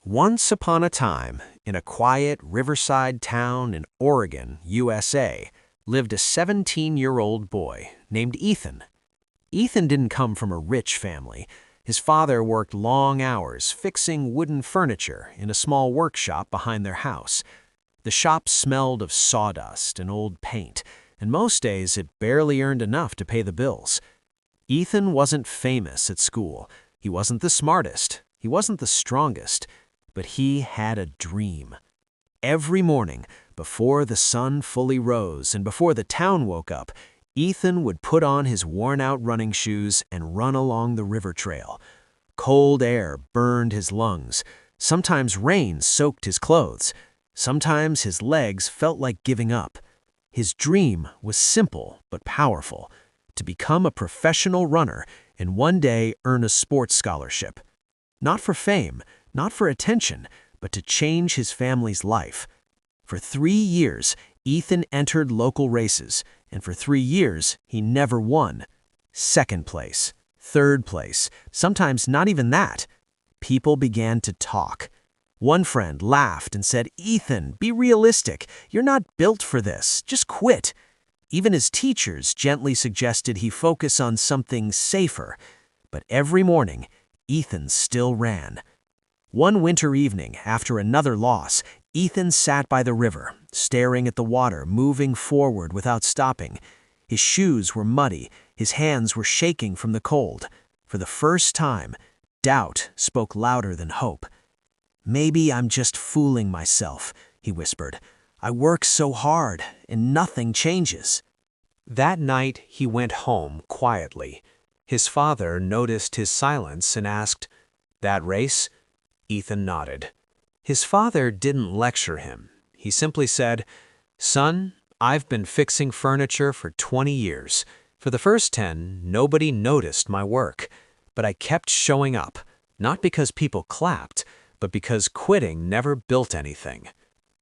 Once upon a time, in a quiet riverside town in Oregon, USA, lived a 17-year-old boy named Ethan. Ethan didn't come from a rich family. His father worked long hours fixing wooden furniture in a small workshop behind their house. The shop smelled of sawdust and old paint, and most days it barely earned enough to pay the bills. Ethan wasn't famous at school. He wasn't the smartest. He wasn't the strongest. But he had a dream. Every morning, before the sun fully rose and before the town woke up, Ethan would put on his worn-out running shoes and run along the river trail. Cold air burned his lungs. Sometimes rain soaked his clothes. Sometimes his legs felt like giving up. His dream was simple but powerful: to become a professional runner and one day earn a sports scholarship. Not for fame, not for attention, but to change his family's life. For 3 years, Ethan entered local races, and for 3 years, he never won. Second place, third place, sometimes not even that. People began to talk. One friend laughed and said, "Ethan, be realistic. You're not built for this. Just quit." Even his teachers gently suggested he focus on something safer. But every morning, Ethan still ran. One winter evening, after another loss, Ethan sat by the river, staring at the water moving forward without stopping. His shoes were muddy, his hands were shaking from the cold. For the first time, doubt spoke louder than hope. "Maybe I'm just fooling myself," he whispered. "I work so hard, and nothing changes." That night, he went home quietly. His father noticed his silence and asked, "That race?" Ethan nodded. His father didn't lecture him. He simply said, "Son, I've been fixing furniture for 20 years. For the first 10, nobody noticed my work. But I kept showing up, not because people clapped, but because quitting never built anything."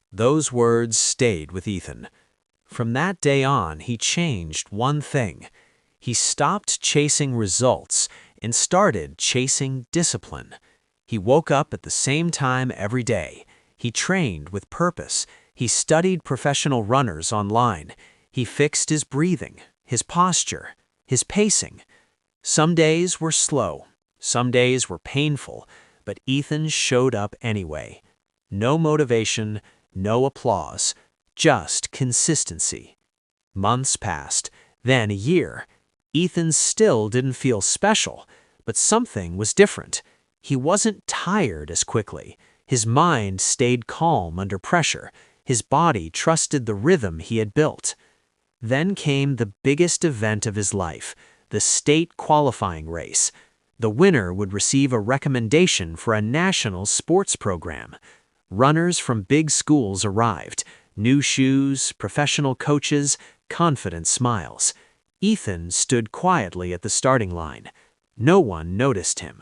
Those words stayed with Ethan. From that day on, he changed one thing. He stopped chasing results and started chasing discipline. He woke up at the same time every day. He trained with purpose. He studied professional runners online. He fixed his breathing, his posture, his pacing. Some days were slow. Some days were painful. But Ethan showed up anyway. No motivation, no applause, just consistency. Months passed, then a year. Ethan still didn't feel special, but something was different. He wasn't tired as quickly. His mind stayed calm under pressure. His body trusted the rhythm he had built. Then came the biggest event of his life, the state qualifying race. The winner would receive a recommendation for a national sports program. Runners from big schools arrived. New shoes, professional coaches, confident smiles. Ethan stood quietly at the starting line. No one noticed him.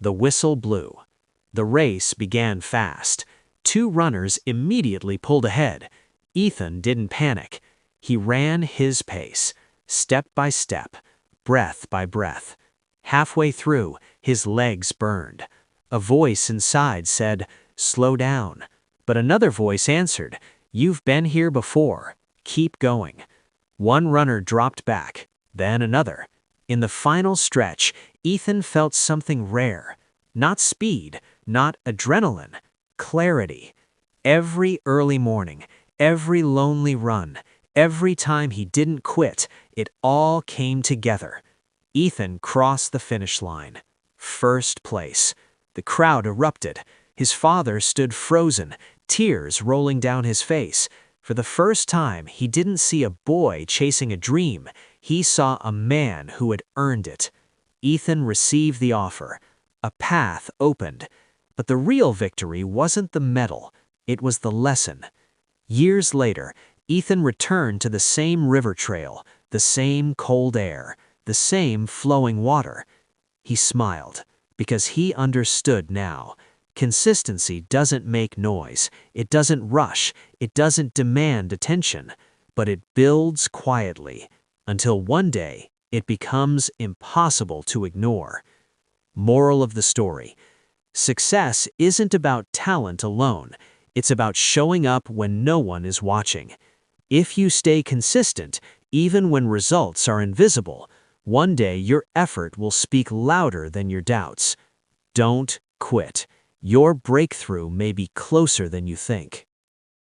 The whistle blew. The race began fast. 2 runners immediately pulled ahead. Ethan didn't panic. He ran his pace, step by step, breath by breath. Halfway through, his legs burned. A voice inside said, "Slow down." But another voice answered, "You've been here before. Keep going." One runner dropped back, then another. In the final stretch, Ethan felt something rare. Not speed, not adrenaline, clarity. Every early morning, every lonely run, every time he didn't quit, it all came together. Ethan crossed the finish line. First place. The crowd erupted. His father stood frozen, tears rolling down his face. For the first time, he didn't see a boy chasing a dream. He saw a man who had earned it. Ethan received the offer. A path opened. But the real victory wasn't the medal. It was the lesson. Years later, Ethan returned to the same river trail, the same cold air, the same flowing water. He smiled, because he understood now. Consistency doesn't make noise. It doesn't rush. It doesn't demand attention. But it builds quietly, until one day it becomes impossible to ignore. Moral of the story: Success isn't about talent alone. It's about showing up when no one is watching. If you stay consistent, even when results are invisible, one day your effort will speak louder than your doubts. Don't quit. Your breakthrough may be closer than you think.